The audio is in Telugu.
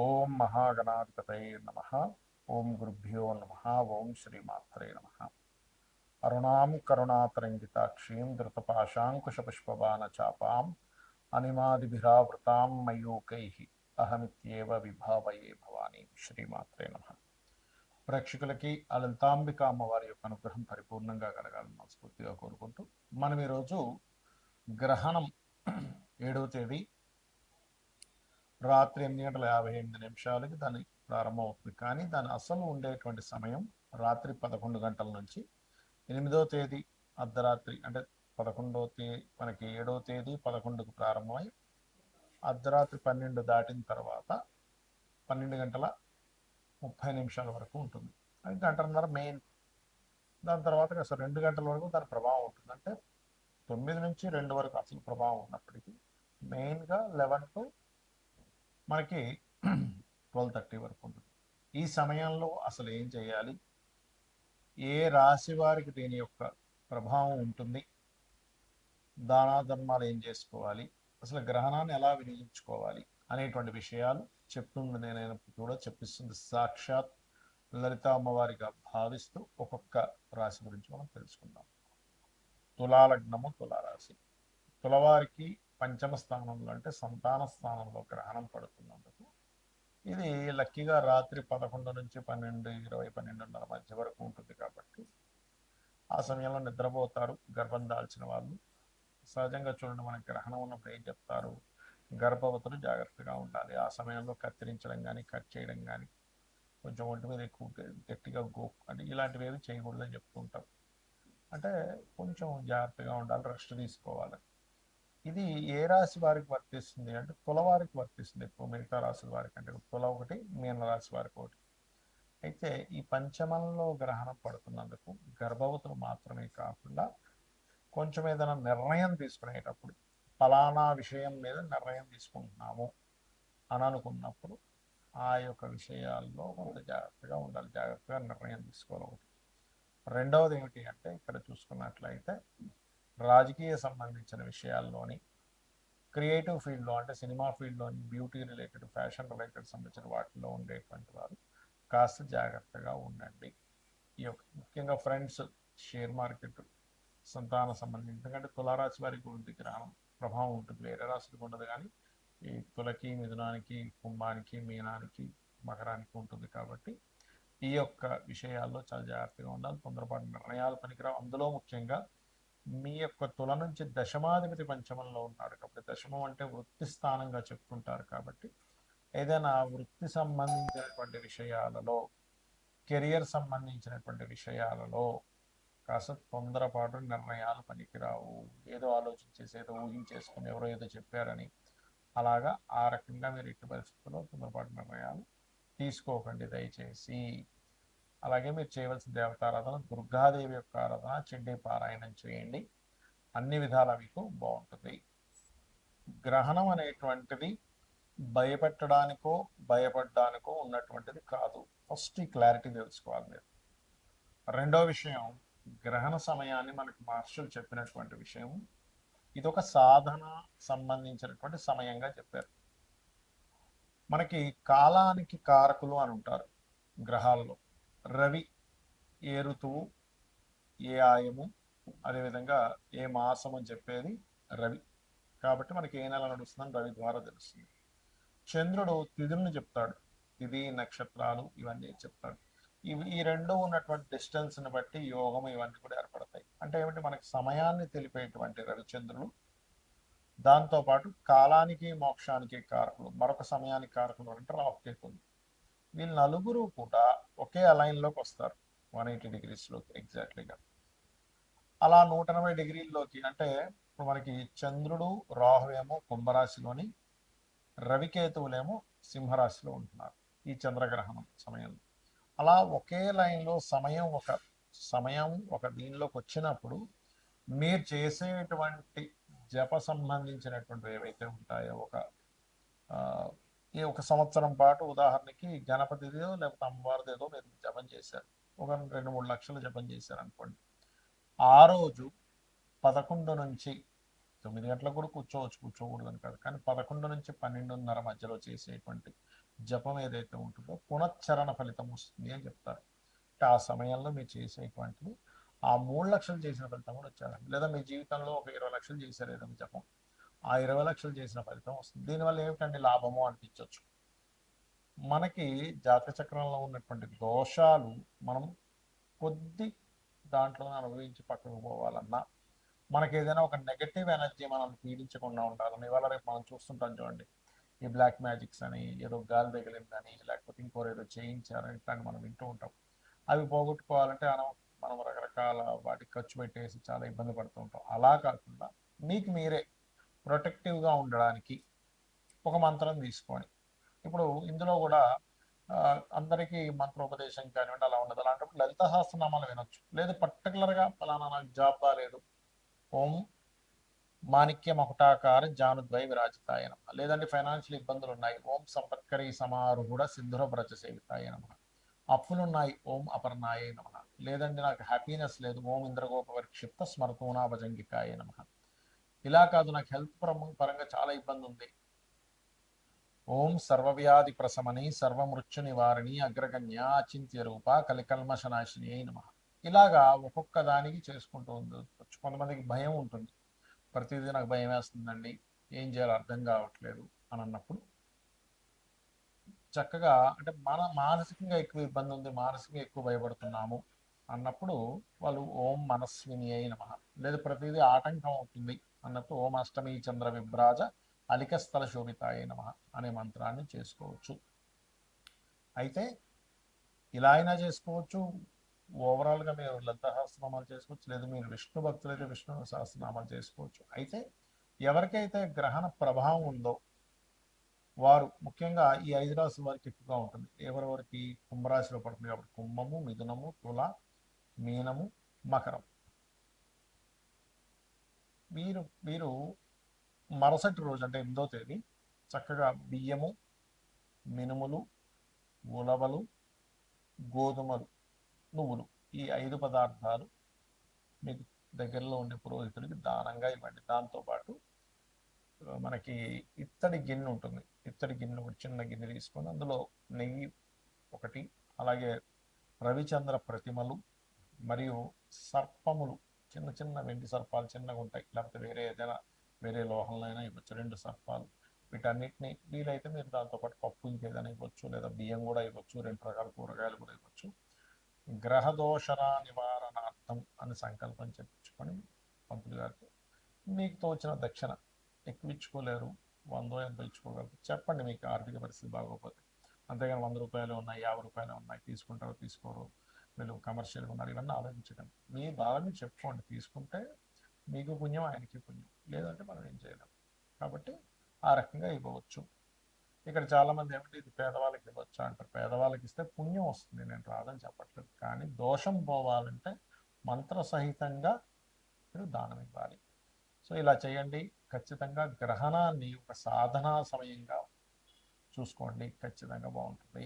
ఓం మహాగణాధిపతయే నమః. ఓం గురుభ్యో నమః. ఓం శ్రీమాత్రే నమః. అరుణాం కరుణాతరంగితాక్షీం ధృతపాశాంకుశపుష్పబాణచాపాం అనిమాదిభిరావృతాం మయూకైః అహమిత్యేవ విభావయే భవానీ. శ్రీమాత్రే నమః. ప్రేక్షకులకి ఆ లలితాంబిక అమ్మవారి యొక్క అనుగ్రహం పరిపూర్ణంగా కలగాలని మనస్ఫూర్తిగా కోరుకుంటూ మనం ఈరోజు గ్రహణం 7వ తేదీ రాత్రి 8:58 దాని ప్రారంభం అవుతుంది. కానీ దాని అసలు ఉండేటువంటి సమయం రాత్రి 11 గంటల నుంచి 8వ తేదీ అర్ధరాత్రి, అంటే 11వ తేదీ మనకి 7వ తేదీ 11కు ప్రారంభమై అర్ధరాత్రి 12 దాటిన తర్వాత 12:30 వరకు ఉంటుంది. అది గంటన్నర మెయిన్. దాని తర్వాత అసలు 2 గంటల వరకు దాని ప్రభావం ఉంటుంది. అంటే 9 నుంచి 2 వరకు అసలు ప్రభావం ఉన్నప్పటికీ మెయిన్గా 11 టు మనకి 12:30 వరకు ఉంటుంది. ఈ సమయంలో అసలు ఏం చేయాలి, ఏ రాశి వారికి దీని యొక్క ప్రభావం ఉంటుంది, దానా ధర్మాలు ఏం చేసుకోవాలి, అసలు గ్రహణాన్ని ఎలా వినియోగించుకోవాలి అనేటువంటి విషయాలు చెప్తుంది. నేను కూడా చెప్పిస్తుంది సాక్షాత్ లలిత అమ్మవారిగా భావిస్తూ ఒక్కొక్క రాశి గురించి మనం తెలుసుకుందాం. తులాలగ్నము, తులారాశి. తులవారికి పంచమ స్థానంలో అంటే సంతాన స్థానంలో గ్రహణం పడుతున్నందుకు ఇది లక్కీగా రాత్రి 11 నుంచి 12, 20, 12:30 మధ్య వరకు ఉంటుంది. కాబట్టి ఆ సమయంలో నిద్రపోతారు గర్భం దాల్చిన వాళ్ళు. సహజంగా చూడండి, మనకి గ్రహణం ఉన్నప్పుడు ఏం చెప్తారు, గర్భవతులు జాగ్రత్తగా ఉండాలి. ఆ సమయంలో కత్తిరించడం కానీ కట్ చేయడం కానీ కొంచెం ఒంటి మీద ఎక్కువ గట్టిగా అంటే ఇలాంటివి ఏవి చేయకూడదని చెప్తూ ఉంటారు. అంటే కొంచెం జాగ్రత్తగా ఉండాలి, రెస్ట్ తీసుకోవాలి. ఇది ఏ రాశి వారికి వర్తిస్తుంది అంటే తులవారికి వర్తిస్తుంది ఎక్కువ, మిగతా రాశుల వారికి అంటే తుల ఒకటి, మీన రాశి వారికి ఒకటి. అయితే ఈ పంచమంలో గ్రహణం పడుతున్నందుకు గర్భవతులు మాత్రమే కాకుండా కొంచెం ఏదైనా నిర్ణయం తీసుకునేటప్పుడు, ఫలానా విషయం మీద నిర్ణయం తీసుకుంటున్నాము అని అనుకున్నప్పుడు ఆ యొక్క విషయాల్లో కొంత జాగ్రత్తగా ఉండాలి, జాగ్రత్తగా నిర్ణయం తీసుకోవాలి. ఒకటి. రెండవది ఏమిటి అంటే ఇక్కడ చూసుకున్నట్లయితే రాజకీయ సంబంధించిన విషయాల్లోని, క్రియేటివ్ ఫీల్డ్లో అంటే సినిమా ఫీల్డ్లోని, బ్యూటీ రిలేటెడ్, ఫ్యాషన్ రిలేటెడ్ సంబంధించిన వాటిలో ఉండేటువంటి వారు కాస్త జాగ్రత్తగా ఉండండి. ఈ యొక్క ముఖ్యంగా ఫ్రెండ్స్, షేర్ మార్కెట్, సంతాన సంబంధించి, ఎందుకంటే తులారాశి వారికి ఉంది గ్రహణం ప్రభావం ఉంటుంది, వేరే రాశులకు ఉండదు. కానీ ఈ తులకి, మిథునానికి, కుంభానికి, మీనానికి, మకరానికి ఉంటుంది. కాబట్టి ఈ యొక్క విషయాల్లో చాలా జాగ్రత్తగా ఉండాలి. తొందరపాటు నిర్ణయాలు పనికిరావు. అందులో ముఖ్యంగా మీ యొక్క తుల నుంచి దశమాధిపతి పంచమంలో ఉన్నాడు కాబట్టి, దశమం అంటే వృత్తి స్థానంగా చెప్తుంటారు. కాబట్టి ఏదైనా వృత్తి సంబంధించినటువంటి విషయాలలో, కెరియర్ సంబంధించినటువంటి విషయాలలో కాస్త తొందరపాటు నిర్ణయాలు పనికిరావు. ఏదో ఆలోచించేసి, ఏదో ఊహించేసుకుని, ఎవరో ఏదో చెప్పారని అలాగా ఆ రకంగా మీరు ఎట్టి పరిస్థితుల్లో తొందరపాటు నిర్ణయాలు తీసుకోకండి దయచేసి. అలాగే మీరు చేయవలసిన దేవతారాధన దుర్గాదేవి యొక్క ఆరాధన, చండీ పారాయణం చేయండి. అన్ని విధాలా మీకు బాగుంటుంది. గ్రహణం అనేటువంటిది భయపెట్టడానికో భయపడడానికో ఉన్నటువంటిది కాదు. ఫస్ట్ ఈ క్లారిటీ తెలుసుకోవాలి మీరు. రెండో విషయం, గ్రహణ సమయాన్ని మనకు మహర్షులు చెప్పినటువంటి విషయం, ఇదొక సాధన సంబంధించినటువంటి సమయంగా చెప్పారు. మనకి కాలానికి కారకులు అని ఉంటారు గ్రహాల్లో. రవి ఏ ఋతువు, ఏ ఆయము, అదేవిధంగా ఏ మాసం అని చెప్పేది రవి. కాబట్టి మనకి ఏ నెల నడుస్తుందని రవి ద్వారా తెలుస్తుంది. చంద్రుడు తిథులను చెప్తాడు, తిథి, నక్షత్రాలు ఇవన్నీ చెప్తాడు. ఈ రెండు ఉన్నటువంటి డిస్టెన్స్ని బట్టి యోగం ఇవన్నీ కూడా ఏర్పడతాయి. అంటే ఏమిటి, మనకి సమయాన్ని తెలిపేటువంటి రవిచంద్రులు, దాంతోపాటు కాలానికి మోక్షానికి కారకులు, మరొక సమయానికి కారకులు అంటే రాహుకేతువులు. వీళ్ళు నలుగురు కూడా ఒకే అలైన్లోకి వస్తారు 180 డిగ్రీస్లోకి ఎగ్జాక్ట్లీగా. అలా 180 డిగ్రీల్లోకి అంటే ఇప్పుడు మనకి చంద్రుడు, రాహువేమో కుంభరాశిలోని, రవికేతువులేమో సింహరాశిలో ఉంటున్నారు ఈ చంద్రగ్రహణం సమయంలో. అలా ఒకే లైన్లో సమయం ఒక దీనిలోకి వచ్చినప్పుడు మీరు చేసేటువంటి జప సంబంధించినటువంటి ఏవైతే ఉంటాయో, ఒక సంవత్సరం పాటు ఉదాహరణకి గణపతిదో లేకపోతే అమ్మవారిదేదో మీరు జపం చేశారు, ఒక 2-3 లక్షలు జపం చేశారు అనుకోండి. ఆ రోజు 11 నుంచి 9 గంటలకు కూడా కూర్చోకూడదని కాదు, కానీ 11 నుంచి 12:30 మధ్యలో చేసేటువంటి జపం ఏదైతే ఉంటుందో పునశ్చరణ ఫలితం వస్తుంది అని చెప్తారు. అంటే ఆ సమయంలో మీరు చేసేటువంటిది ఆ 3 లక్షలు చేసిన ఫలితం కూడా వచ్చారండి. లేదా మీ జీవితంలో ఒక 20 లక్షలు చేశారు ఏదైనా జపం, ఆ 20 లక్షలు చేసిన ఫలితం వస్తుంది. దీనివల్ల ఏమిటండి లాభము అనిపించవచ్చు. మనకి జాతక చక్రంలో ఉన్నటువంటి దోషాలు మనం కొద్ది దాంట్లో అనుభవించి పక్కకు పోవాలన్నా, మనకి ఏదైనా ఒక నెగటివ్ ఎనర్జీ మనం పీడించకుండా ఉండాలని ఇవాళ రేపు మనం చూస్తుంటాం చూడండి. ఈ బ్లాక్ మ్యాజిక్స్ అని, ఏదో గాలి తగిలిందని, లేకపోతే ఇంకోరు ఏదో చేయించారని ఇట్లాంటి మనం వింటూ ఉంటాం. అవి పోగొట్టుకోవాలంటే మనం రకరకాల వాటికి ఖర్చు పెట్టేసి చాలా ఇబ్బంది పడుతూ ఉంటాం. అలా కాకుండా మీకు మీరే ప్రొటెక్టివ్గా ఉండడానికి ఒక మంత్రం తీసుకొని, ఇప్పుడు ఇందులో కూడా అందరికీ మంత్రోపదేశం కానివ్వండి అలా ఉండదు. అలాంటప్పుడు లలిత సహస్రనామాలు వినొచ్చు. లేదు పర్టికులర్గా ఫలానా నాకు జాబ్ బాగాలేదు, ఓం మాణిక్య మకుటాకార జానుద్వై విరాజితాయ నమ. లేదంటే ఫైనాన్షియల్ ఇబ్బందులు ఉన్నాయి, ఓం సంపత్కరీ సమారూఢ సిద్ధుర బ్రజ సేవితాయ నమ. అప్పులున్నాయి, ఓం అపర్ణాయ నమ. లేదంటే నాకు హ్యాపీనెస్ లేదు, ఓం ఇంద్రగోప విక్షిప్త స్మరతూనా భజంగికాయ నమ. ఇలా కాదు, నాకు హెల్త్ పరంగా చాలా ఇబ్బంది ఉంది, ఓం సర్వవ్యాధి ప్రశమని సర్వమృత్యు నివారణి అగ్రగణ్య అచింత్య రూప కలికల్మషనాశిని అయి నమ. ఇలాగా ఒక్కొక్క దానికి చేసుకుంటూ ఉండొచ్చు. కొంతమందికి భయం ఉంటుంది, ప్రతిదీ నాకు భయం వేస్తుందండి, ఏం చేయాలో అర్థం కావట్లేదు అని అన్నప్పుడు చక్కగా, అంటే మన మానసికంగా ఎక్కువ ఇబ్బంది ఉంది, మానసికంగా ఎక్కువ భయపడుతున్నాము అన్నప్పుడు వాళ్ళు ఓం మనస్విని అయి నమ. లేదు ప్రతిదీ ఆటంకం అవుతుంది అన్నప్పుడు ఓం అష్టమి చంద్ర విభ్రాజ అలికస్థల శోభితాయ నమ అనే మంత్రాన్ని చేసుకోవచ్చు. అయితే ఇలా అయినా చేసుకోవచ్చు, ఓవరాల్గా మీరు లలిత సహస్రనామాలు చేసుకోవచ్చు, లేదు మీరు విష్ణు భక్తులైతే విష్ణు సహస్రనామాలు చేసుకోవచ్చు. అయితే ఎవరికైతే గ్రహణ ప్రభావం ఉందో వారు ముఖ్యంగా ఈ 5 రాశుల వారికి ఎక్కువగా ఉంటుంది. ఎవరెవరికి కుంభరాశిలో పడుతుంది కాబట్టి కుంభము, మిథునము, తుల, మీనము, మకరం. మీరు మీరు మరుసటి రోజు అంటే 8వ తేదీ చక్కగా బియ్యము, మినుములు, ఉలవలు, గోధుమలు, నువ్వులు, ఈ 5 పదార్థాలు మీకు దగ్గరలో ఉండే పురోహితుడికి దానంగా ఇవ్వండి. దాంతోపాటు మనకి ఇత్తడి గిన్నె ఉంటుంది, ఇత్తడి గిన్నె ఒక చిన్న గిన్నె తీసుకొని అందులో నెయ్యి ఒకటి, అలాగే రవిచంద్ర ప్రతిమలు మరియు సర్పములు, చిన్న చిన్న వెండి సర్పాలు చిన్నగా ఉంటాయి, లేకపోతే వేరే ఏదైనా వేరే లోహంలో అయినా ఇవ్వచ్చు, 2 సర్పాలు. వీటన్నిటిని వీలైతే మీరు దాంతోపాటు పప్పు ఇంకేదైనా ఇవ్వచ్చు, లేదా బియ్యం కూడా ఇవ్వచ్చు, 2 రకాల కూరగాయలు కూడా ఇవ్వచ్చు. గ్రహదోషణ నివారణార్థం అని సంకల్పం చెప్పించుకొని పంతులు గారికి మీకు తోచిన దక్షిణ ఎక్కువ ఇచ్చుకోలేరు, 100 ఎంత ఇచ్చుకోగలరు చెప్పండి, మీకు ఆర్థిక పరిస్థితి బాగోకపోతే. అంతేగాని 100 రూపాయలు ఉన్నాయి, 50 రూపాయలు ఉన్నాయి, తీసుకుంటారో తీసుకోరు, వీళ్ళు కమర్షియల్గా ఉన్నారు, ఇవన్నీ ఆలోచించకండి. మీ బాధని చెప్పుకోండి, తీసుకుంటే మీకు పుణ్యం ఆయనకి పుణ్యం, లేదంటే మనం ఏం చేయలేం. కాబట్టి ఆ రకంగా ఇవ్వవచ్చు. ఇక్కడ చాలామంది ఏమిటి ఇది పేదవాళ్ళకి ఇవ్వచ్చు అంటారు. పేదవాళ్ళకి ఇస్తే పుణ్యం వస్తుంది, నేను రాదని చెప్పట్లేదు, కానీ దోషం పోవాలంటే మంత్రసహితంగా మీరు దానం ఇవ్వాలి. సో ఇలా చేయండి. ఖచ్చితంగా గ్రహణాన్ని ఒక సాధనా సమయంగా చూసుకోండి, ఖచ్చితంగా బాగుంటుంది.